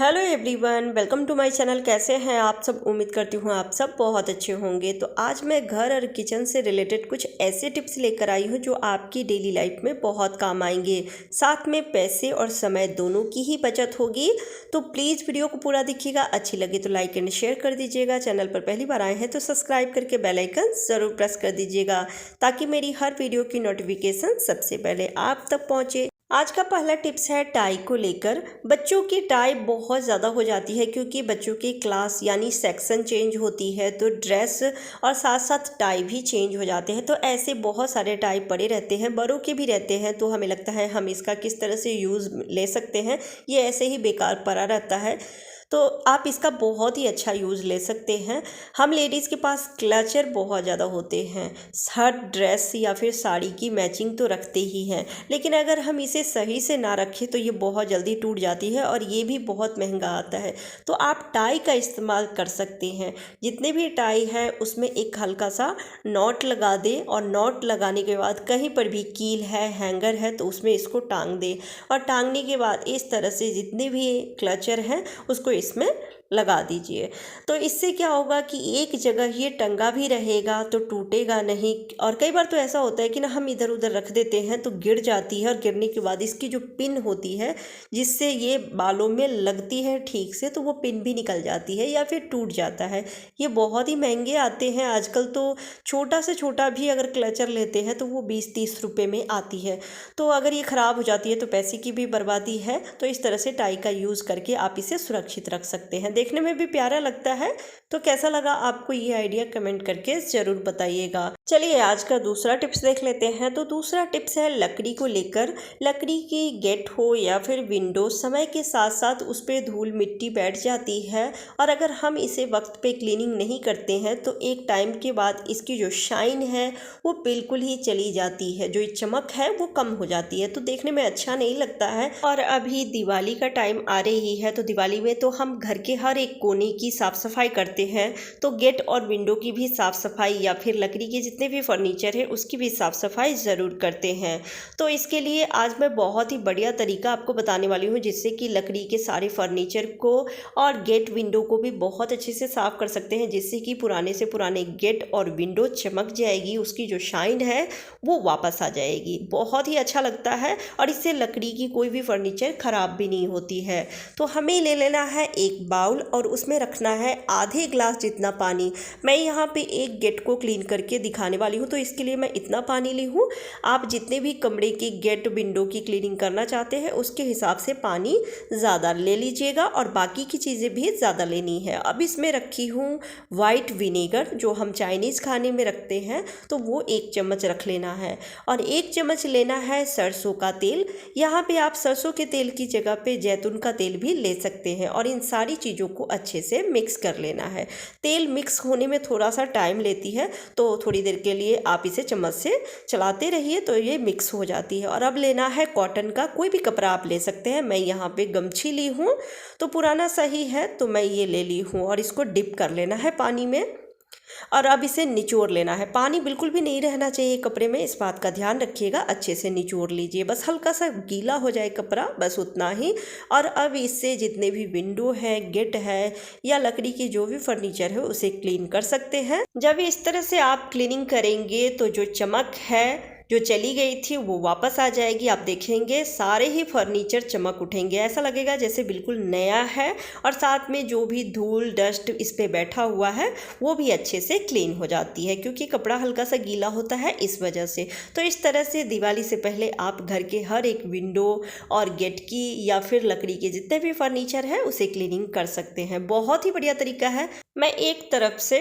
Hello everyone, welcome to my channel. कैसे हैं आप सब? उम्मीद करती हूँ आप सब बहुत अच्छे होंगे। तो आज मैं घर और किचन से रिलेटेड कुछ ऐसे टिप्स लेकर आई हूँ जो आपकी डेली लाइफ में बहुत काम आएंगे। साथ में पैसे और समय दोनों की ही बचत होगी। तो प्लीज़ वीडियो को पूरा देखिएगा। अच्छी लगे तो लाइक एंड शेयर कर दीजिएगा। चैनल पर पहली बार आए हैं तो सब्सक्राइब करके बेल आइकन ज़रूर प्रेस कर दीजिएगा ताकि मेरी हर वीडियो की नोटिफिकेशन सबसे पहले आप तक पहुँचे। आज का पहला टिप्स है टाई को लेकर। बच्चों की टाई बहुत ज़्यादा हो जाती है क्योंकि बच्चों की क्लास यानी सेक्शन चेंज होती है तो ड्रेस और साथ साथ टाई भी चेंज हो जाते हैं। तो ऐसे बहुत सारे टाई पड़े रहते हैं, बड़ों के भी रहते हैं। तो हमें लगता है हम इसका किस तरह से यूज़ ले सकते हैं, ये ऐसे ही बेकार पड़ा रहता है। तो आप इसका बहुत ही अच्छा यूज़ ले सकते हैं। हम लेडीज़ के पास क्लचर बहुत ज़्यादा होते हैं, हर ड्रेस या फिर साड़ी की मैचिंग तो रखते ही हैं, लेकिन अगर हम इसे सही से ना रखें तो ये बहुत जल्दी टूट जाती है और ये भी बहुत महंगा आता है। तो आप टाई का इस्तेमाल कर सकते हैं। जितने भी टाई है उसमें एक हल्का सा नॉट लगा दें और नॉट लगाने के बाद कहीं पर भी कील है, हैंगर है तो उसमें इसको टांग दें और टांगने के बाद इस तरह से जितने भी क्लचर हैं उसको इसमें लगा दीजिए। तो इससे क्या होगा कि एक जगह ये टंगा भी रहेगा तो टूटेगा नहीं। और कई बार तो ऐसा होता है कि ना हम इधर उधर रख देते हैं तो गिर जाती है और गिरने के बाद इसकी जो पिन होती है जिससे ये बालों में लगती है ठीक से, तो वो पिन भी निकल जाती है या फिर टूट जाता है। ये बहुत ही महंगे आते हैं आजकल। तो छोटा से छोटा भी अगर क्लचर लेते हैं तो वो 20-30 रुपये में आती है। तो अगर ये ख़राब हो जाती है तो पैसे की भी बर्बादी है। तो इस तरह से टाई का यूज़ करके आप इसे सुरक्षित रख सकते हैं। देखने में भी प्यारा लगता है। तो कैसा लगा आपको ये आइडिया कमेंट करके ज़रूर बताइएगा। चलिए आज का दूसरा टिप्स देख लेते हैं। तो दूसरा टिप्स है लकड़ी को लेकर। लकड़ी की गेट हो या फिर विंडो, समय के साथ साथ उस पर धूल मिट्टी बैठ जाती है और अगर हम इसे वक्त पे क्लीनिंग नहीं करते हैं तो एक टाइम के बाद इसकी जो शाइन है वो बिल्कुल ही चली जाती है, जो चमक है वो कम हो जाती है। तो देखने में अच्छा नहीं लगता है। और अभी दिवाली का टाइम आ रही है तो दिवाली में तो हम घर के हर एक कोने की साफ सफाई करते हैं। तो गेट और विंडो की भी साफ सफाई या फिर लकड़ी के जितने भी फर्नीचर है उसकी भी साफ सफाई ज़रूर करते हैं। तो इसके लिए आज मैं बहुत ही बढ़िया तरीका आपको बताने वाली हूँ जिससे कि लकड़ी के सारे फर्नीचर को और गेट विंडो को भी बहुत अच्छे से साफ कर सकते हैं, जिससे कि पुराने से पुराने गेट और विंडो चमक जाएगी, उसकी जो शाइन है वो वापस आ जाएगी। बहुत ही अच्छा लगता है और इससे लकड़ी की कोई भी फर्नीचर ख़राब भी नहीं होती है। तो हमें ले लेना है एक बाउल और उसमें रखना है आधे ग्लास जितना पानी। मैं यहाँ पे एक गेट को क्लीन करके दिखाने वाली हूँ तो इसके लिए मैं इतना पानी ली हूँ। आप जितने भी कमरे की गेट विंडो की क्लीनिंग करना चाहते हैं उसके हिसाब से पानी ज़्यादा ले लीजिएगा और बाकी की चीज़ें भी ज़्यादा लेनी है। अब इसमें रखी हूँ वाइट विनेगर जो हम चाइनीज़ खाने में रखते हैं, तो वो 1 चम्मच रख लेना है। और 1 चम्मच लेना है सरसों का तेल। यहाँ पे आप सरसों के तेल की जगह पे जैतून का तेल भी ले सकते हैं और इन सारी चीज़ों को अच्छे से मिक्स कर लेना है। तेल मिक्स होने में थोड़ा सा टाइम लेती है तो थोड़ी देर के लिए आप इसे चम्मच से चलाते रहिए तो ये मिक्स हो जाती है। और अब लेना है कॉटन का कोई भी कपड़ा आप ले सकते हैं। मैं यहाँ पे गमछी ली हूँ तो पुराना सही है तो मैं ये ले ली हूँ और इसको डिप कर लेना है पानी में और अब इसे निचोड़ लेना है। पानी बिल्कुल भी नहीं रहना चाहिए कपड़े में, इस बात का ध्यान रखिएगा। अच्छे से निचोड़ लीजिए, बस हल्का सा गीला हो जाए कपड़ा, बस उतना ही। और अब इससे जितने भी विंडो है, गेट है या लकड़ी की जो भी फर्नीचर है उसे क्लीन कर सकते हैं। जब इस तरह से आप क्लीनिंग करेंगे तो जो चमक है जो चली गई थी वो वापस आ जाएगी। आप देखेंगे सारे ही फर्नीचर चमक उठेंगे, ऐसा लगेगा जैसे बिल्कुल नया है। और साथ में जो भी धूल डस्ट इस पे बैठा हुआ है वो भी अच्छे से क्लीन हो जाती है क्योंकि कपड़ा हल्का सा गीला होता है इस वजह से। तो इस तरह से दिवाली से पहले आप घर के हर एक विंडो और गेट की या फिर लकड़ी के जितने भी फर्नीचर है उसे क्लीनिंग कर सकते हैं। बहुत ही बढ़िया तरीका है। मैं एक तरफ से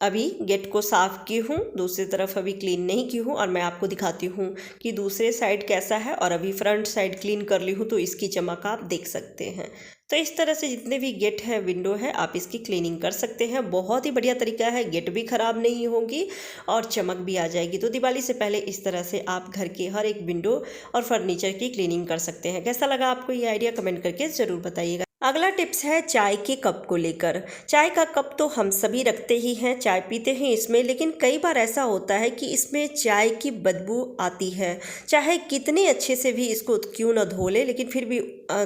अभी गेट को साफ की हूँ, दूसरी तरफ अभी क्लीन नहीं की हूँ और मैं आपको दिखाती हूँ कि दूसरे साइड कैसा है। और अभी फ्रंट साइड क्लीन कर ली हूँ तो इसकी चमक आप देख सकते हैं। तो इस तरह से जितने भी गेट है विंडो है आप इसकी क्लीनिंग कर सकते हैं। बहुत ही बढ़िया तरीका है, गेट भी ख़राब नहीं होगी और चमक भी आ जाएगी। तो दिवाली से पहले इस तरह से आप घर के हर एक विंडो और फर्नीचर की क्लीनिंग कर सकते हैं। कैसा लगा आपको ये आइडिया कमेंट करके ज़रूर बताइएगा। अगला टिप्स है चाय के कप को लेकर। चाय का कप तो हम सभी रखते ही हैं, चाय पीते हैं इसमें, लेकिन कई बार ऐसा होता है कि इसमें चाय की बदबू आती है। चाहे कितने अच्छे से भी इसको क्यों न धो ले, लेकिन फिर भी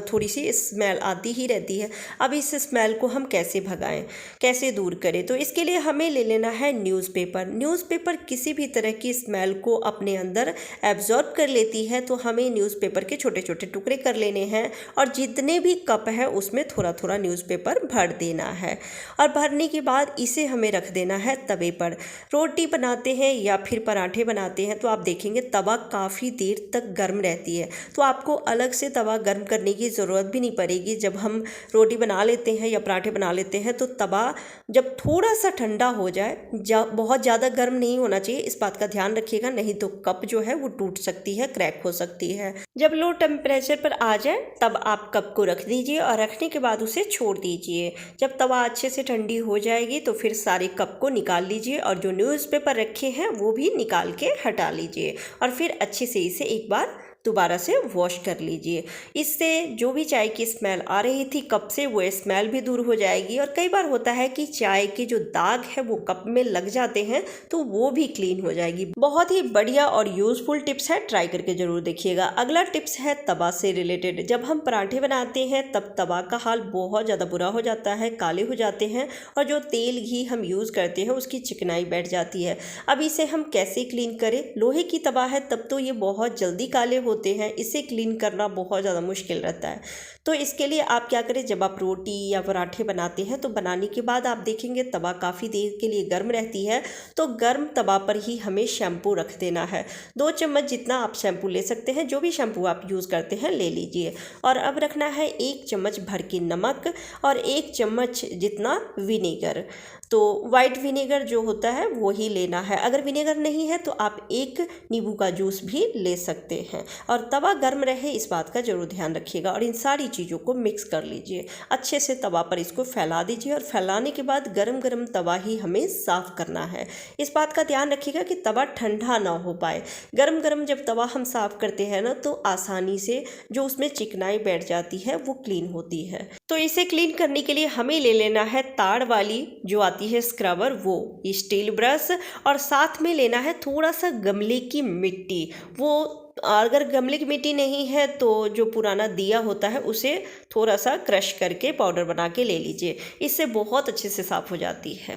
थोड़ी सी स्मेल आती ही रहती है। अब इस स्मेल को हम कैसे भगाएं, कैसे दूर करें? तो इसके लिए हमें ले लेना है न्यूज़पेपर। न्यूज़पेपर किसी भी तरह की स्मेल को अपने अंदर एब्जॉर्ब कर लेती है, तो हमें न्यूज़पेपर के छोटे छोटे टुकड़े कर लेने हैं और जितने भी कप है उसमें थोड़ा थोड़ा न्यूज़पेपर भर देना है। और भरने के बाद इसे हमें रख देना है तवे पर। रोटी बनाते हैं या फिर पराठे बनाते हैं तो आप देखेंगे तवा काफ़ी देर तक गर्म रहती है, तो आपको अलग से तवा गर्म करने की ज़रूरत भी नहीं पड़ेगी। जब हम रोटी बना लेते हैं या पराठे बना लेते हैं तो तवा जब थोड़ा सा ठंडा हो जाए, बहुत ज़्यादा गर्म नहीं होना चाहिए, इस बात का ध्यान रखिएगा, नहीं तो कप जो है वो टूट सकती है, क्रैक हो सकती है। जब लो टेम्परेचर पर आ जाए तब आप कप को रख दीजिए और रखने के बाद उसे छोड़ दीजिए। जब तवा अच्छे से ठंडी हो जाएगी तो फिर सारे कप को निकाल लीजिए और जो न्यूज़पेपर रखे हैं वो भी निकाल के हटा लीजिए और फिर अच्छे से इसे एक बार दोबारा से वॉश कर लीजिए। इससे जो भी चाय की स्मेल आ रही थी कप से, वो स्मेल भी दूर हो जाएगी। और कई बार होता है कि चाय के जो दाग है वो कप में लग जाते हैं, तो वो भी क्लीन हो जाएगी। बहुत ही बढ़िया और यूजफुल टिप्स है, ट्राई करके जरूर देखिएगा। अगला टिप्स है तवा से रिलेटेड। जब हम पराठे बनाते हैं तब तवा का हाल बहुत ज़्यादा बुरा हो जाता है, काले हो जाते हैं और जो तेल घी हम यूज़ करते हैं उसकी चिकनाई बैठ जाती है। अब इसे हम कैसे क्लीन करें? लोहे की तवा है तब तो ये बहुत जल्दी काले होते हैं, इसे क्लीन करना बहुत ज़्यादा मुश्किल रहता है। तो इसके लिए आप क्या करें, जब आप रोटी या पराठे बनाते हैं तो बनाने के बाद आप देखेंगे तवा काफ़ी देर के लिए गर्म रहती है, तो गर्म तवा पर ही हमें शैम्पू रख देना है। 2 चम्मच जितना आप शैम्पू ले सकते हैं, जो भी शैम्पू आप यूज़ करते हैं ले लीजिए। और अब रखना है 1 चम्मच भर के नमक और 1 चम्मच जितना विनेगर। तो वाइट विनेगर जो होता है वो ही लेना है। अगर विनेगर नहीं है तो आप 1 नींबू का जूस भी ले सकते हैं। और तवा गर्म रहे इस बात का जरूर ध्यान रखिएगा और इन सारी चीज़ों को मिक्स कर लीजिए। अच्छे से तवा पर इसको फैला दीजिए और फैलाने के बाद गरम गरम तवा ही हमें साफ़ करना है। इस बात का ध्यान रखिएगा कि तवा ठंडा ना हो पाए। गरम गरम जब तवा हम साफ़ करते हैं ना तो आसानी से जो उसमें चिकनाई बैठ जाती है वो क्लीन होती है। तो इसे क्लीन करने के लिए हमें ले लेना है ताड़ वाली जो आती है स्क्रबर, वो स्टील ब्रश, और साथ में लेना है थोड़ा सा गमले की मिट्टी। वो अगर गमले की मिट्टी नहीं है तो जो पुराना दिया होता है उसे थोड़ा सा क्रश करके पाउडर बना के ले लीजिए, इससे बहुत अच्छे से साफ़ हो जाती है।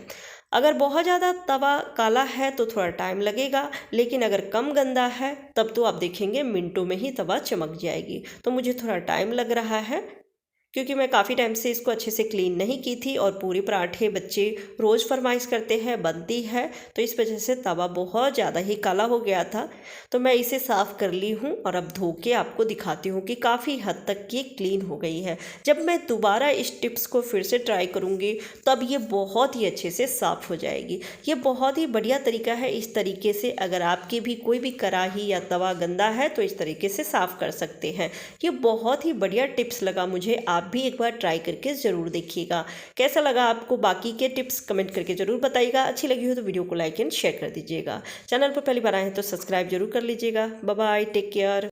अगर बहुत ज़्यादा तवा काला है तो थोड़ा टाइम लगेगा, लेकिन अगर कम गंदा है तब तो आप देखेंगे मिनटों में ही तवा चमक जाएगी। तो मुझे थोड़ा टाइम लग रहा है क्योंकि मैं काफ़ी टाइम से इसको अच्छे से क्लीन नहीं की थी और पूरे पराठे बच्चे रोज़ फरमाइश करते हैं, बनती है, तो इस वजह से तवा बहुत ज़्यादा ही काला हो गया था। तो मैं इसे साफ़ कर ली हूँ और अब धो के आपको दिखाती हूँ कि काफ़ी हद तक ये क्लीन हो गई है। जब मैं दोबारा इस टिप्स को फिर से ट्राई करूँगी तब ये बहुत ही अच्छे से साफ़ हो जाएगी। ये बहुत ही बढ़िया तरीका है। इस तरीके से अगर आपके भी कोई भी कढ़ाई या तवा गंदा है तो इस तरीके से साफ़ कर सकते हैं। ये बहुत ही बढ़िया टिप्स लगा मुझे, आप भी एक बार ट्राई करके ज़रूर देखिएगा। कैसा लगा आपको बाकी के टिप्स कमेंट करके ज़रूर बताइएगा। अच्छी लगी हो तो वीडियो को लाइक एंड शेयर कर दीजिएगा। चैनल पर पहली बार आए हैं तो सब्सक्राइब जरूर कर लीजिएगा। Bye bye, take care.